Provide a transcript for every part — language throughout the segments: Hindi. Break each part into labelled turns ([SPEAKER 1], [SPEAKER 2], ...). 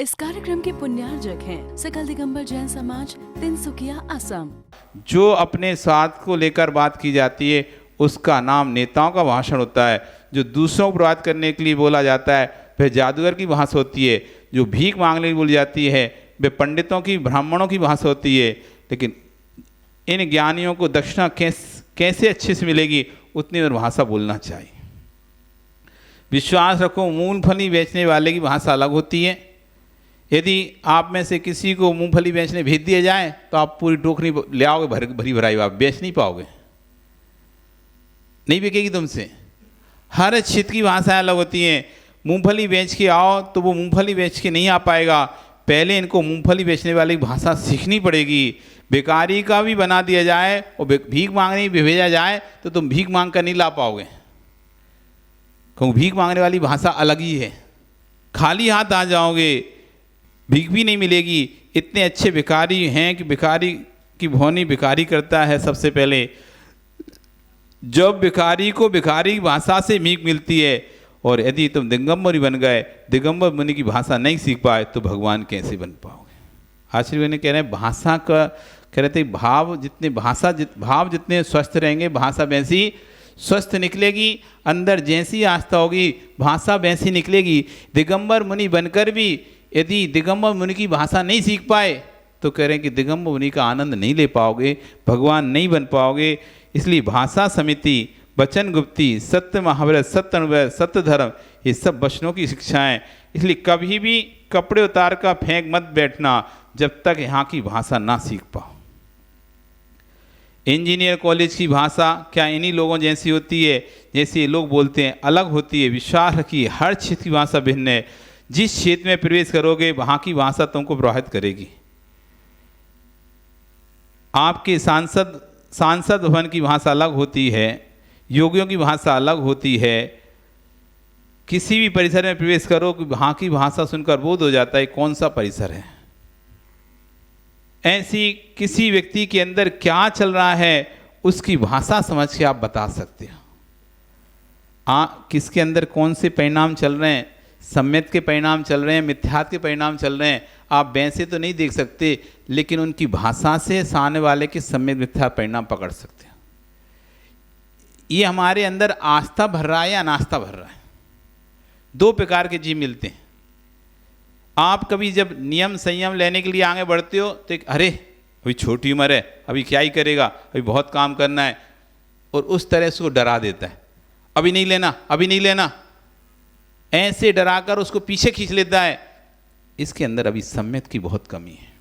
[SPEAKER 1] इस कार्यक्रम के पुण्यार्जक हैं सकल दिगंबर जैन समाज, तिनसुकिया, असम।
[SPEAKER 2] जो अपने स्वार्थ को लेकर बात की जाती है उसका नाम नेताओं का भाषण होता है। जो दूसरों को बात करने के लिए बोला जाता है वह जादूगर की भाषा होती है। जो भीख मांगने के लिए बोली जाती है वे पंडितों की, ब्राह्मणों की भाषा होती है। लेकिन इन ज्ञानियों को दक्षिणा कैसे अच्छे से मिलेगी उतनी और भाषा बोलना चाहिए। विश्वास रखो, मूंगफली बेचने वाले की भाषा अलग होती है। यदि आप में से किसी को मूंगफली बेचने भेज दिया जाए तो आप पूरी टोकरी ले आओगे, भरी भराई, आप बेच नहीं पाओगे, नहीं बिकेगी तुमसे। हर क्षेत्र की भाषाएं अलग होती हैं। मूंगफली बेच के आओ तो वो मूंगफली बेच के नहीं आ पाएगा, पहले इनको मूंगफली बेचने वाली भाषा सीखनी पड़ेगी। बेकारी का भी बना दिया जाए और भीख मांगने भी भेजा जाए तो तुम भीख मांग कर नहीं ला पाओगे, क्योंकि भीख मांगने वाली भाषा अलग ही है। खाली हाथ आ जाओगे, भीख भी नहीं मिलेगी। इतने अच्छे भिखारी हैं कि भिखारी की भौनी भिखारी करता है। सबसे पहले जब भिखारी को भिखारी भाषा से भीख मिलती है, और यदि तुम दिगंबर बन गए, दिगंबर मुनि की भाषा नहीं सीख पाए तो भगवान कैसे बन पाओगे। आचार्य ने कह रहे हैं भाषा का, कह रहे थे भाव जितने स्वस्थ रहेंगे भाषा वैसी स्वस्थ निकलेगी। अंदर जैसी आस्था होगी भाषा वैसी निकलेगी। दिगंबर मुनि बनकर भी यदि दिगंबर मुनि की भाषा नहीं सीख पाए तो कह रहे हैं कि दिगंबर मुनि का आनंद नहीं ले पाओगे, भगवान नहीं बन पाओगे। इसलिए भाषा समिति, वचन गुप्ती, सत्य महाव्रत, सत्य अनुभव, सत्य धर्म, ये सब वचनों की शिक्षाएं। इसलिए कभी भी कपड़े उतार कर फेंक मत बैठना जब तक यहाँ की भाषा ना सीख पाओ। इंजीनियर कॉलेज की भाषा क्या इन्हीं लोगों जैसी होती है जैसे ये लोग बोलते हैं? अलग होती है। विश्वास रखिए, हर क्षेत्र की भाषा भिन्न है। जिस क्षेत्र में प्रवेश करोगे वहाँ की भाषा तुमको प्रभावित करेगी। आपके सांसद भवन की भाषा अलग होती है, योगियों की भाषा अलग होती है। किसी भी परिसर में प्रवेश करो कि वहाँ की भाषा सुनकर बोध हो जाता है कौन सा परिसर है। ऐसी किसी व्यक्ति के अंदर क्या चल रहा है उसकी भाषा समझ के आप बता सकते हो। किसके अंदर कौन से परिणाम चल रहे हैं, सम्यक के परिणाम चल रहे हैं, मिथ्यात्व के परिणाम चल रहे हैं, आप वैसे तो नहीं देख सकते, लेकिन उनकी भाषा से सामने वाले के सम्यक मिथ्या परिणाम पकड़ सकते हैं। ये हमारे अंदर आस्था भर रहा है या अनास्था भर रहा है। दो प्रकार के जीव मिलते हैं। आप कभी जब नियम संयम लेने के लिए आगे बढ़ते हो तो एक अरे अभी छोटी उम्र है, अभी क्या ही करेगा, अभी बहुत काम करना है, और उस तरह से वो डरा देता है, अभी नहीं लेना, अभी नहीं लेना, ऐसे डराकर उसको पीछे खींच लेता है। इसके अंदर अभी सम्यक की बहुत कमी है।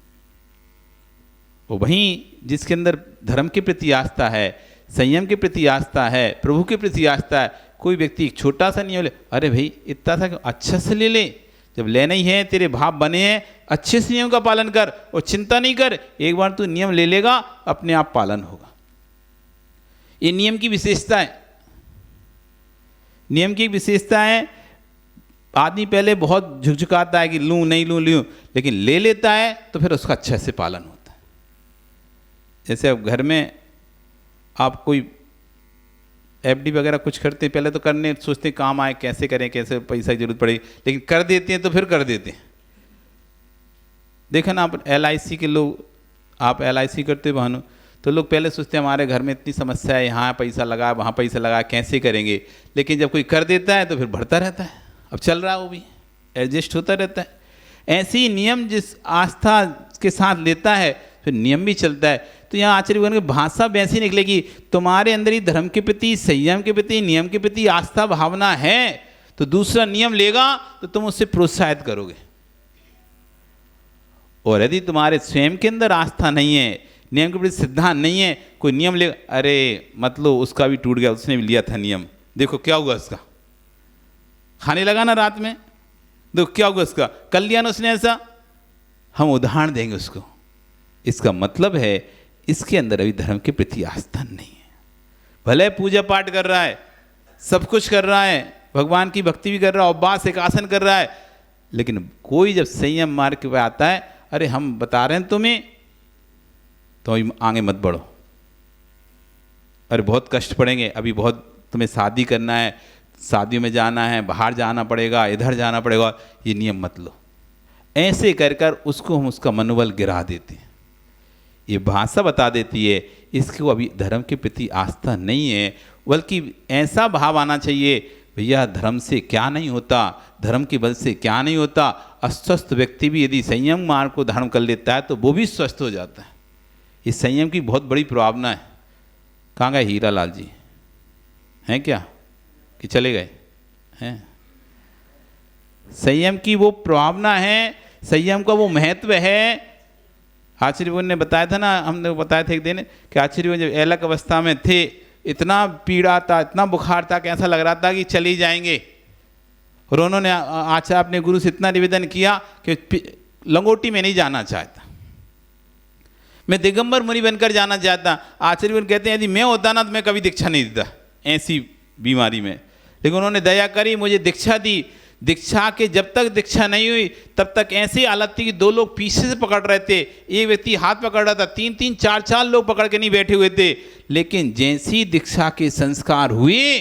[SPEAKER 2] वो वहीं जिसके अंदर धर्म के प्रति आस्था है, संयम के प्रति आस्था है, प्रभु के प्रति आस्था है, कोई व्यक्ति एक छोटा सा नियम ले, अरे भाई इतना सा अच्छा से ले ले, जब लेना ही है, तेरे भाव बने हैं, अच्छे से नियम का पालन कर और चिंता नहीं कर, एक बार तू नियम ले लेगा अपने आप पालन होगा। ये नियम की विशेषता है। नियम की विशेषता है, आदमी पहले बहुत झुकझुकाता है कि लूँ नहीं लूँ, लेकिन ले लेता है तो फिर उसका अच्छे से पालन होता है। जैसे अब घर में आप कोई एफडी वगैरह कुछ करते हैं, पहले तो करने सोचते हैं काम आए, कैसे करें, कैसे पैसा की जरूरत पड़ेगी, लेकिन कर देते हैं तो फिर कर देते हैं। देखा ना आप LIC के लोग, आप LIC करते बहनों, तो लोग पहले सोचते हैं हमारे घर में इतनी समस्या है, यहाँ पैसा लगा, वहाँ पैसा लगा, कैसे करेंगे, लेकिन जब कोई कर देता है तो फिर बढ़ता रहता है। अब चल रहा है, वो भी एडजस्ट होता रहता है। ऐसे ही नियम जिस आस्था के साथ लेता है फिर नियम भी चलता है। तो यहाँ आचार्य भगवान की भाषा वैसी निकलेगी, तुम्हारे अंदर ही धर्म के प्रति, संयम के प्रति, नियम के प्रति आस्था भावना है तो दूसरा नियम लेगा तो तुम उससे प्रोत्साहित करोगे। और यदि तुम्हारे स्वयं के अंदर आस्था नहीं है, नियम के प्रति सिद्धांत नहीं है, कोई नियम लेगा, अरे मतलब उसका भी टूट गया, उसने भी लिया था नियम, देखो क्या हुआ उसका, खाने लगा ना रात में, देखो क्या हुआ उसका, कर लिया ना उसने ऐसा, हम उदाहरण देंगे उसको। इसका मतलब है इसके अंदर अभी धर्म के प्रति आस्था नहीं है। भले पूजा पाठ कर रहा है, सब कुछ कर रहा है, भगवान की भक्ति भी कर रहा है, उपवास एक आसन कर रहा है, लेकिन कोई जब संयम मार्ग पे आता है, अरे हम बता रहे हैं तुम्हें तो आगे मत बढ़ो, अरे बहुत कष्ट पड़ेंगे, अभी बहुत तुम्हें शादी करना है, शादियों में जाना है, बाहर जाना पड़ेगा, इधर जाना पड़ेगा, ये नियम मत लो। ऐसे कर कर उसको हम उसका मनोबल गिरा देते हैं। ये भाषा बता देती है इसको अभी धर्म के प्रति आस्था नहीं है, बल्कि ऐसा भाव आना चाहिए, भैया धर्म से क्या नहीं होता, धर्म के बल से क्या नहीं होता। अस्वस्थ व्यक्ति भी यदि संयम मार्ग को धारण कर लेता है तो वो भी स्वस्थ हो जाता है। इस संयम की बहुत बड़ी प्रभावना है। कहाँ गए हीरा लाल जी, हैं क्या कि चले गए हैं? संयम की वो प्रभावना है, संयम का वो महत्व है। आचार्य ने बताया था ना, हमने बताया था एक दिन कि आचार्य जब अलग अवस्था में थे, इतना पीड़ा था, इतना बुखार था कि ऐसा लग रहा था कि चले जाएंगे। और उन्होंने आचार्य अपने गुरु से इतना निवेदन किया कि लंगोटी में नहीं जाना चाहता, मैं दिगंबर मुनि बनकर जाना चाहता। आचार्य कहते हैं यदि मैं होता ना तो मैं कभी दीक्षा नहीं देता ऐसी बीमारी में, लेकिन उन्होंने दया करी, मुझे दीक्षा दी। दीक्षा के जब तक दीक्षा नहीं हुई तब तक ऐसी हालत थी कि दो लोग पीछे से पकड़ रहे थे, एक व्यक्ति हाथ पकड़ रहा था, तीन तीन चार चार लोग पकड़ के नहीं बैठे हुए थे। लेकिन जैसी दीक्षा के संस्कार हुए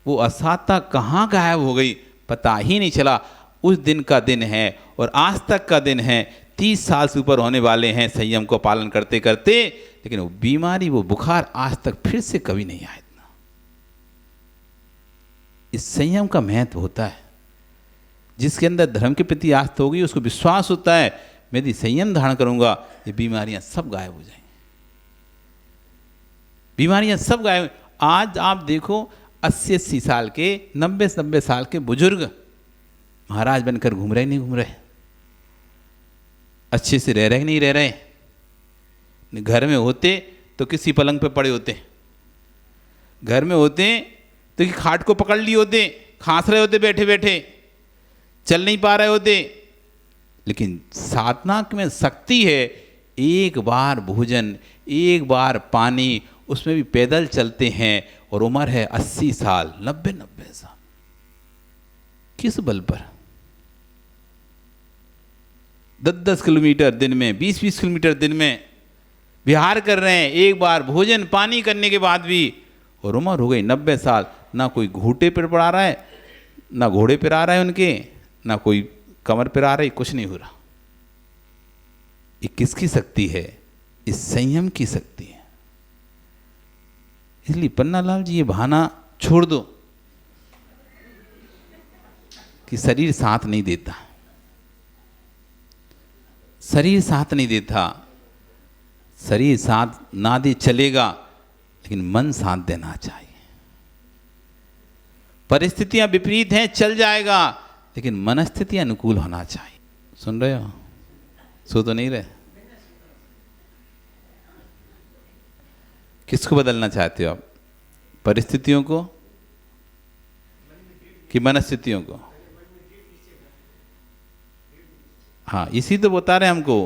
[SPEAKER 2] वो असाता कहाँ गायब हो गई, पता ही नहीं चला। उस दिन का दिन है और आज तक का दिन है, 30 साल से ऊपर होने वाले हैं संयम को पालन करते करते, लेकिन वो बीमारी, वो बुखार आज तक फिर से कभी नहीं आया। इतना इस संयम का महत्व होता है। जिसके अंदर धर्म के प्रति आस्था होगी उसको विश्वास होता है मैं यदि संयम धारण करूंगा ये बीमारियां सब गायब हो जाएंगी, बीमारियां सब गायब। आज आप देखो 80-80 साल के, 90-90 साल के बुजुर्ग महाराज बनकर घूम रहे नहीं घूम रहे, अच्छे से रह रहे नहीं रह रहे। घर में होते तो किसी पलंग पे पड़े होते, घर में होते तो कि खाट को पकड़ लिए होते, खांस रहे होते बैठे बैठे, चल नहीं पा रहे होते। लेकिन साधना में शक्ति है, एक बार भोजन, एक बार पानी, उसमें भी पैदल चलते हैं और उम्र है 80 साल, 90-90 साल। किस बल पर 10-10 किलोमीटर दिन में, 20-20 किलोमीटर दिन में विहार कर रहे हैं, एक बार भोजन पानी करने के बाद भी, और उम्र हो गई 90 साल। ना कोई घूटे पर पड़ा रहा है, ना घोड़े पर आ रहा है उनके, ना कोई कमर पर आ रहा है, कुछ नहीं हो रहा। ये किसकी शक्ति है? इस संयम की शक्ति है। इसलिए पन्नालाल जी ये बहाना छोड़ दो कि शरीर साथ नहीं देता, शरीर साथ नहीं देता। शरीर साथ ना दे चलेगा, लेकिन मन साथ देना चाहिए। परिस्थितियां विपरीत हैं, चल जाएगा, लेकिन मनस्थिति अनुकूल होना चाहिए। सुन रहे हो? सो तो नहीं रहे? किसको बदलना चाहते हो आप? परिस्थितियों को कि मनस्थितियों को? हाँ, इसी तो बता रहे हैं हमको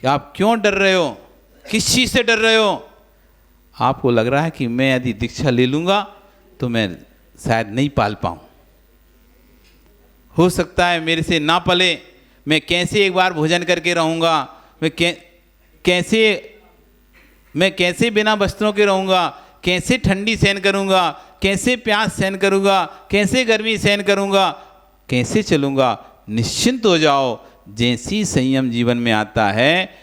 [SPEAKER 2] कि आप क्यों डर रहे हो, किस चीज से डर रहे हो। आपको लग रहा है कि मैं यदि दीक्षा ले लूंगा तो मैं शायद नहीं पाल पाऊं, हो सकता है मेरे से ना पले, मैं कैसे एक बार भोजन करके रहूंगा, मैं कैसे बिना वस्त्रों के रहूंगा, कैसे ठंडी सहन करूंगा, कैसे प्यास सहन करूंगा, कैसे गर्मी सहन करूंगा, कैसे चलूंगा। निश्चिंत हो जाओ। जैसी संयम जीवन में आता है,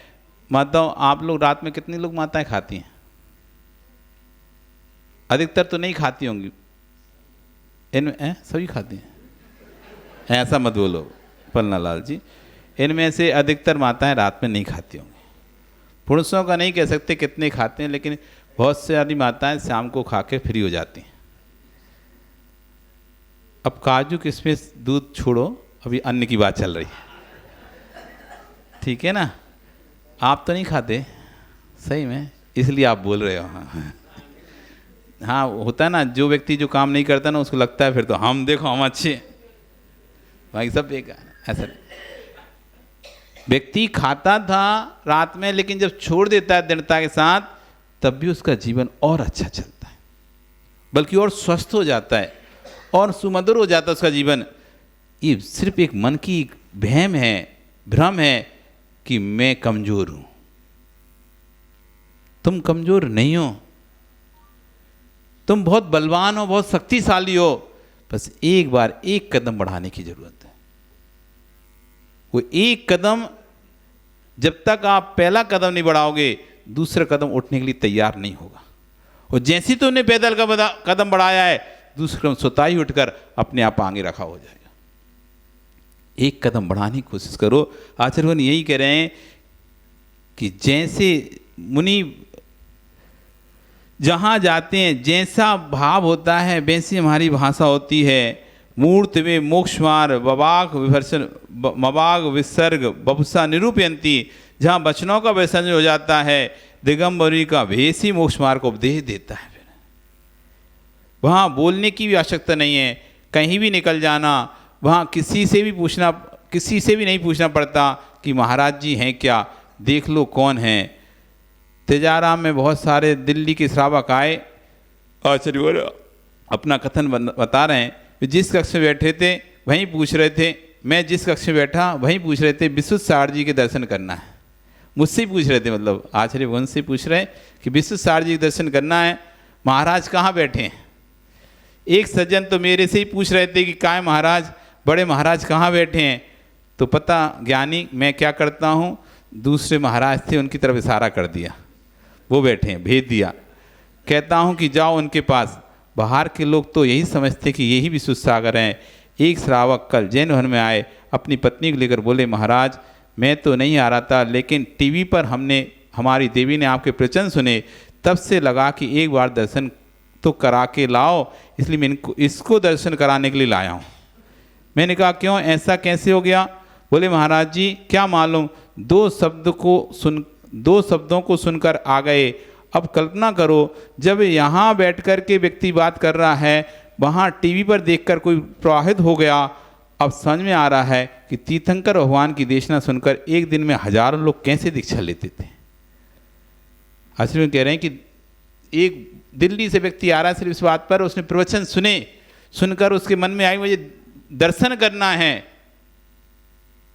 [SPEAKER 2] माताओं आप लोग रात में कितने लोग माताएं खाती हैं? अधिकतर तो नहीं खाती होंगी, इनमें सभी खाती हैं, ऐसा मत बोलो पन्नालाल जी। इनमें से अधिकतर माताएं रात में नहीं खाती होंगी। पुरुषों का नहीं कह सकते कितने खाते हैं, लेकिन बहुत सारी माताएं शाम को खा के फ्री हो जाती हैं। अब काजू किशमिश दूध छोड़ो, अभी अन्न की बात चल रही है, ठीक है ना? आप तो नहीं खाते सही में, इसलिए आप बोल रहे हो। हाँ, होता है ना, जो व्यक्ति जो काम नहीं करता ना उसको लगता है फिर तो हम देखो हम अच्छे, भाई सब बेकार। ऐसा व्यक्ति खाता था रात में, लेकिन जब छोड़ देता है दृढ़ता के साथ, तब भी उसका जीवन और अच्छा चलता है, बल्कि और स्वस्थ हो जाता है और सुमधुर हो जाता है उसका जीवन। ये सिर्फ एक मन की वहम है, भ्रम है कि मैं कमजोर हूं। तुम कमजोर नहीं हो, तुम बहुत बलवान हो, बहुत शक्तिशाली हो। बस एक बार एक कदम बढ़ाने की जरूरत है। वो एक कदम, जब तक आप पहला कदम नहीं बढ़ाओगे दूसरा कदम उठने के लिए तैयार नहीं होगा। और जैसे ही तुमने पैदल का कदम बढ़ाया है, दूसरा कदम स्वतः ही उठकर अपने आप आगे रखा हो जाएगा। एक कदम बढ़ाने की कोशिश करो। आचार्य भगवान यही कह रहे हैं कि जैसे मुनि जहाँ जाते हैं जैसा भाव होता है वैसी हमारी भाषा होती है। मूर्त वे मोक्ष मार्ग बबाग विभर्सन मबाग विसर्ग बपुसा निरूपयंती, जहाँ वचनों का विसर्जन हो जाता है दिगंबरी का भेष ही मोक्ष मार्ग को उपदेश देता है। वहाँ बोलने की भी आवश्यकता नहीं है, कहीं भी निकल जाना, वहाँ किसी से भी नहीं पूछना पड़ता कि महाराज जी हैं क्या, देख लो कौन हैं। तेजाराम में बहुत सारे दिल्ली के श्रावक आए, आचार्य अपना कथन बता रहे हैं। वे जिस कक्ष में बैठे थे वहीं पूछ रहे थे, मैं जिस कक्ष में बैठा वहीं पूछ रहे थे विशुद्ध सार जी के दर्शन करना है। मुझसे ही पूछ रहे थे, मतलब आचार्य भगवान से पूछ रहे कि विशुद्ध सार जी के दर्शन करना है, महाराज कहाँ बैठे हैं। एक सज्जन तो मेरे से ही पूछ रहे थे कि काय महाराज, बड़े महाराज कहाँ बैठे हैं। तो पता ज्ञानी मैं क्या करता हूँ, दूसरे महाराज थे उनकी तरफ इशारा कर दिया, वो बैठे हैं, भेज दिया। कहता हूँ कि जाओ उनके पास। बाहर के लोग तो यही समझते कि यही विशुद्ध सागर हैं। एक श्रावक कल जैन भवन में आए, अपनी पत्नी को लेकर बोले महाराज मैं तो नहीं आ रहा था, लेकिन टीवी पर हमारी देवी ने आपके प्रवचन सुने, तब से लगा कि एक बार दर्शन तो करा के लाओ, इसलिए मैं इसको दर्शन कराने के लिए लाया हूँ। मैंने कहा क्यों, ऐसा कैसे हो गया। बोले महाराज जी क्या मालूम, दो शब्दों को सुनकर आ गए। अब कल्पना करो जब यहाँ बैठ कर के व्यक्ति बात कर रहा है, वहाँ टीवी पर देखकर कोई प्रवाहित हो गया। अब समझ में आ रहा है कि तीर्थंकर भगवान की देशना सुनकर एक दिन में हजारों लोग कैसे दीक्षा लेते थे। आश्रम में कह रहे हैं कि एक दिल्ली से व्यक्ति आ रहा है, सिर्फ इस बात पर उसने प्रवचन सुनकर उसके मन में आई मुझे दर्शन करना है,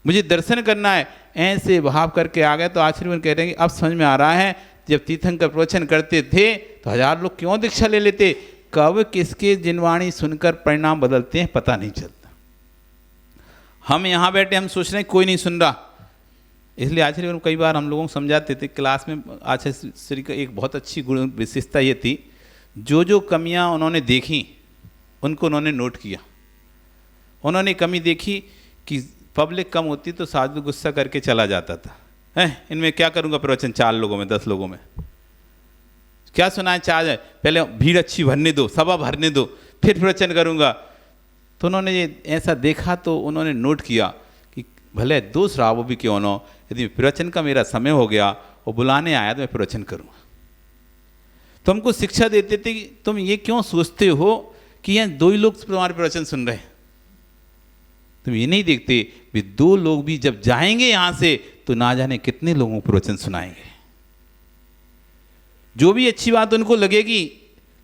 [SPEAKER 2] मुझे दर्शन करना है, ऐसे भाव करके आ गए। तो आश्रम कह रहे हैं कि अब समझ में आ रहा है जब तीर्थंकर प्रवचन करते थे तो हजार लोग क्यों दीक्षा ले लेते, कब किसके जिनवाणी सुनकर परिणाम बदलते हैं पता नहीं चलता। हम यहाँ बैठे हम सोच रहे हैं कोई नहीं सुन रहा, इसलिए आचार्य कई बार हम लोगों को समझाते थे क्लास में। आचार्य श्री का एक बहुत अच्छी गुण विशेषता ये थी, जो कमियाँ उन्होंने देखी उनको उन्होंने नोट किया। उन्होंने कमी देखी कि पब्लिक कम होती तो साधु गुस्सा करके चला जाता था, इनमें क्या करूँगा प्रवचन 4 लोगों में 10 लोगों में क्या सुनाए, चाहे पहले भीड़ अच्छी भरने दो, सभा भरने दो, फिर प्रवचन करूँगा। तो उन्होंने ये ऐसा देखा तो उन्होंने नोट किया कि भले 2 श्रावक भी क्यों न हो, यदि प्रवचन का मेरा समय हो गया और बुलाने आया तो मैं प्रवचन करूँगा। तो हमको शिक्षा देते थे कि तुम ये क्यों सोचते हो कि यहाँ 2 ही लोग तुम्हारे प्रवचन सुन रहे हैं, तुम ये नहीं देखते भी 2 लोग भी जब जाएंगे यहाँ से तो ना जाने कितने लोगों को प्रवचन सुनाएंगे। जो भी अच्छी बात उनको लगेगी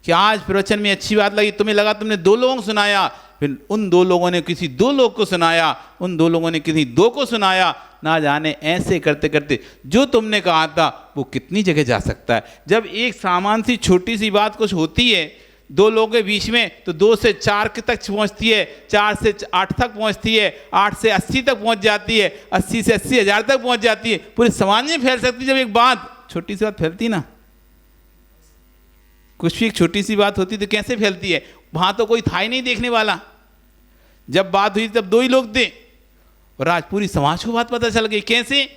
[SPEAKER 2] कि आज प्रवचन में अच्छी बात लगी, तुम्हें लगा तुमने 2 लोगों को सुनाया, फिर उन 2 लोगों ने किसी 2 लोग को सुनाया, उन 2 लोगों ने किसी 2 को सुनाया, ना जाने ऐसे करते करते जो तुमने कहा था वो कितनी जगह जा सकता है। जब एक सामान्य सी छोटी सी बात कुछ होती है 2 लोगों के बीच में तो 2 से 4 तक पहुंचती है, 4 से 8 तक पहुंचती है, 8 से 80 तक पहुंच जाती है, 80 से 80 हजार तक पहुंच जाती है, पूरे समाज में फैल सकती है। जब एक बात छोटी सी बात फैलती ना, कुछ भी एक छोटी सी बात होती तो कैसे फैलती है, वहां तो कोई था ही नहीं देखने वाला। जब बात हुई तब 2 ही लोग थे और आज पूरी समाज को बात पता चल गई। कैसे,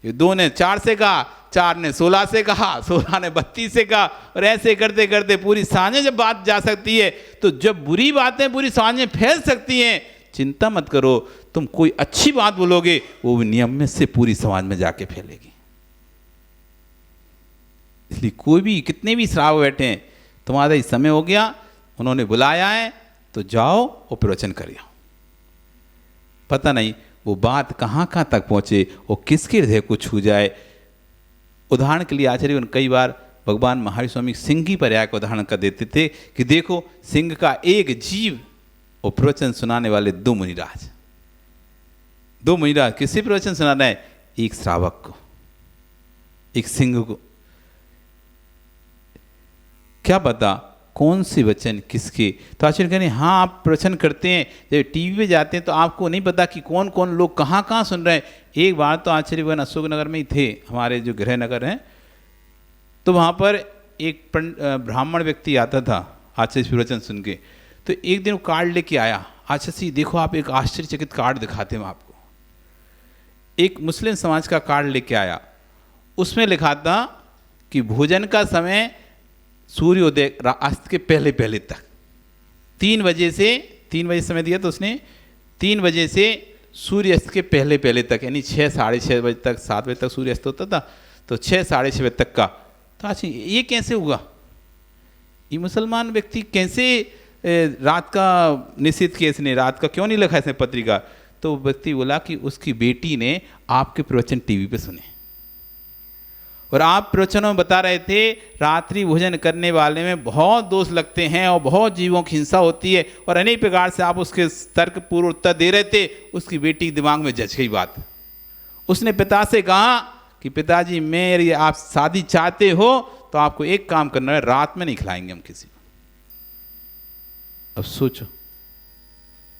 [SPEAKER 2] 2 ने 4 से कहा, 4 ने 16 से कहा, 16 ने 32 से कहा, और ऐसे करते करते पूरी समाज में जब बात जा सकती है तो जब बुरी बातें पूरी समाज में फैल सकती हैं, चिंता मत करो, तुम कोई अच्छी बात बोलोगे वो भी नियमित से पूरी समाज में जाके फैलेगी। इसलिए कोई भी कितने भी श्रावक बैठे हैं, तुम्हारा ही समय हो गया, उन्होंने बुलाया है तो जाओ और प्रवचन करिए। पता नहीं वो बात कहाँ कहाँ तक पहुँचे और किसके हृदय को छू जाए। उदाहरण के लिए आचार्य कई बार भगवान महावीर स्वामी सिंह की पर्याय का उदाहरण कर देते थे कि देखो सिंह का एक जीव और प्रवचन सुनाने वाले 2 मुनिराज। 2 मुनिराज किसी प्रवचन सुनाना है, एक श्रावक को, एक सिंह को। क्या पता कौन से वचन किसके? तो आचार्य कह रहे हैं हाँ आप प्रवचन करते हैं, जब टीवी पे जाते हैं तो आपको नहीं पता कि कौन कौन लोग कहाँ कहाँ सुन रहे हैं। एक बार तो आचार्य भगवान अशोक नगर में ही थे, हमारे जो गृह नगर हैं, तो वहाँ पर एक ब्राह्मण व्यक्ति आता था आचार्य प्रवचन सुन के। तो एक दिन वो कार्ड लेके आया, आचार्य जी देखो आप, एक आश्चर्यचकित कार्ड दिखाते हैं आपको। एक मुस्लिम समाज का कार्ड लेके आया, उसमें लिखा था कि भोजन का समय सूर्योदय अस्त के पहले पहले तक 3 बजे समय दिया, तो उसने 3 बजे से सूर्य अस्त के पहले पहले तक, यानी 6 साढ़े 6 बजे तक, 7 बजे तक सूर्य अस्त होता था, तो 6 साढ़े 6 बजे तक का। तो अच्छा ये कैसे हुआ? ये मुसलमान व्यक्ति कैसे रात का निश्चित किया इसने, रात का क्यों नहीं लिखा इसने पत्रिका? तो व्यक्ति बोला कि उसकी बेटी ने आपके प्रवचन टीवी पे सुने और आप प्रवचनों में बता रहे थे रात्रि भोजन करने वाले में बहुत दोष लगते हैं और बहुत जीवों की हिंसा होती है, और अनेक प्रकार से आप उसके तर्क पूर्व उत्तर दे रहे थे। उसकी बेटी के दिमाग में जच गई बात। उसने पिता से कहा कि पिताजी मेरी आप शादी चाहते हो तो आपको एक काम करना है, रात में नहीं खिलाएंगे हम किसी को। अब सोचो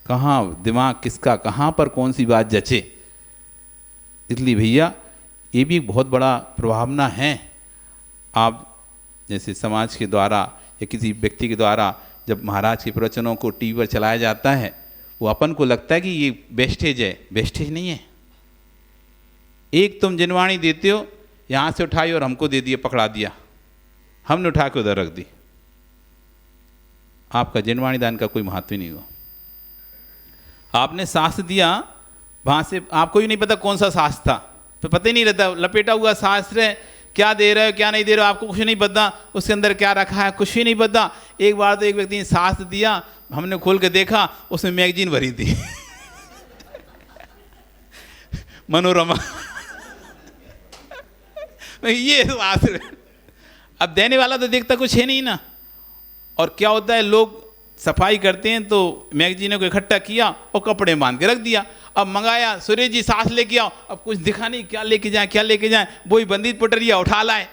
[SPEAKER 2] कहाँ दिमाग किसका, कहाँ पर कौन सी बात जचे। इसलिए भैया ये भी एक बहुत बड़ा प्रभावना है। आप जैसे समाज के द्वारा या किसी व्यक्ति के द्वारा जब महाराज के प्रवचनों को टीवी पर चलाया जाता है, वो अपन को लगता है कि ये वेस्टेज है, वेस्टेज नहीं है। एक तुम जिनवाणी देते हो, यहाँ से उठाई और हमको दे दिया, पकड़ा दिया, हमने उठा के उधर रख दी, आपका जिनवाणी दान का कोई महत्व ही नहीं हुआ। आपने शास्त्र दिया, वहाँ से आपको ही नहीं पता कौन सा शास्त्र था, तो पता ही नहीं रहता, लपेटा हुआ शास्त्र है, क्या दे रहे हो क्या नहीं दे रहे हो आपको कुछ नहीं पता, उसके अंदर क्या रखा है कुछ ही नहीं पता। एक बार तो एक व्यक्ति ने शास्त्र दिया, हमने खोल के देखा, उसमें मैगजीन भरी थी मनोरमा ये शास्त्र। अब देने वाला तो देखता कुछ है नहीं ना। और क्या होता है, लोग सफाई करते हैं तो मैगजीनों को इकट्ठा किया और कपड़े बांध के रख दिया। अब मंगाया, सुरेश जी सांस लेके आओ, अब कुछ दिखा नहीं, क्या लेके जाए क्या लेके जाए, वही बंदी पटरिया उठा लाए,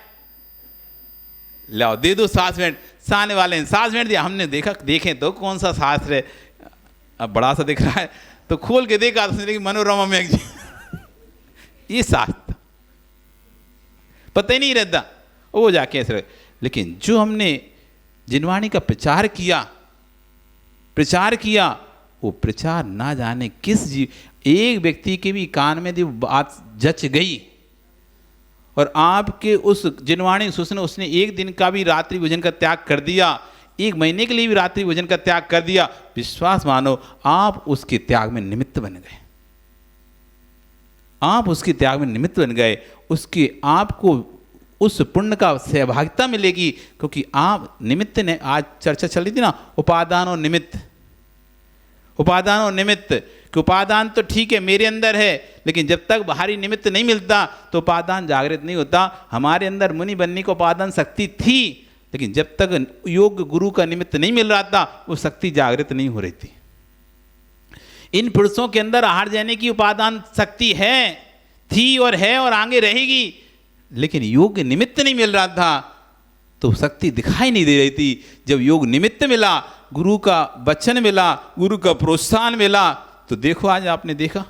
[SPEAKER 2] लाओ दे दो सासवेंट। साने वाले ने सासवेंट दिया, हमने देखा देखें तो कौन सा शास्त्र है, अब बड़ा सा दिख रहा है, तो खोल के देखा तो मनोरमा मैगजीन ये शास्त्र पता ही नहीं रहता, वो जाके ऐसे। लेकिन जो हमने जिनवाणी का प्रचार किया वो प्रचार ना जाने किस जीव, एक व्यक्ति के भी कान में वो बात जच गई और आपके उस जिनवाणी उसने एक दिन का भी रात्रि भोजन का त्याग कर दिया, 1 महीने के लिए भी रात्रि भोजन का त्याग कर दिया, विश्वास मानो आप उसके त्याग में निमित्त बन गए, आप उसके त्याग में निमित्त बन गए, उसके आपको उस पुण्य का सहभागिता मिलेगी, क्योंकि आप निमित्त ने, आज चर्चा चल रही थी ना उपादान और निमित्त, उपादान और निमित्त, कि उपादान तो ठीक है मेरे अंदर है, लेकिन जब तक बाहरी निमित्त नहीं मिलता तो उपादान जागृत नहीं होता। हमारे अंदर मुनि बनने को उपादान शक्ति थी, लेकिन जब तक योग गुरु का निमित्त नहीं मिल रहा था वो शक्ति जागृत नहीं हो रही थी। इन पुरुषों के अंदर आहार जाने की उपादान शक्ति है, थी और है और आगे रहेगी, लेकिन योग निमित्त नहीं मिल रहा था तो शक्ति दिखाई नहीं दे रही थी। जब योग निमित्त मिला, गुरु का वचन मिला, गुरु का प्रोत्साहन मिला, तो देखो आज आपने देखा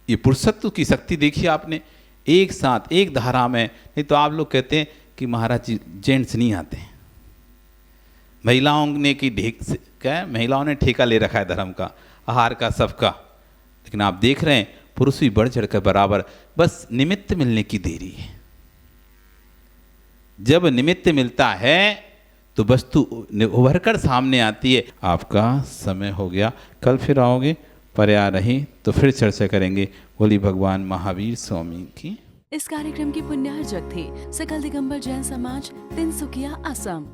[SPEAKER 2] ये पुरुषत्व की शक्ति देखी आपने एक साथ एक धारा में। नहीं तो आप लोग कहते हैं कि महाराज जी जेंट्स नहीं आते, महिलाओं ने की महिलाओं ने ठेका ले रखा है धर्म का, आहार का, सबका। लेकिन आप देख रहे हैं पुरुष भी बढ़ चढ़ कर बराबर, बस निमित्त मिलने की देरी है। जब निमित्त मिलता है तो वस्तु उभर कर सामने आती है। आपका समय हो गया, कल फिर आओगे, पर्या रही तो फिर चर्चा करेंगे। बोली भगवान महावीर स्वामी की।
[SPEAKER 1] इस कार्यक्रम की पुण्यार्जक थे सकल दिगंबर जैन समाज, तिनसुकिया, असम।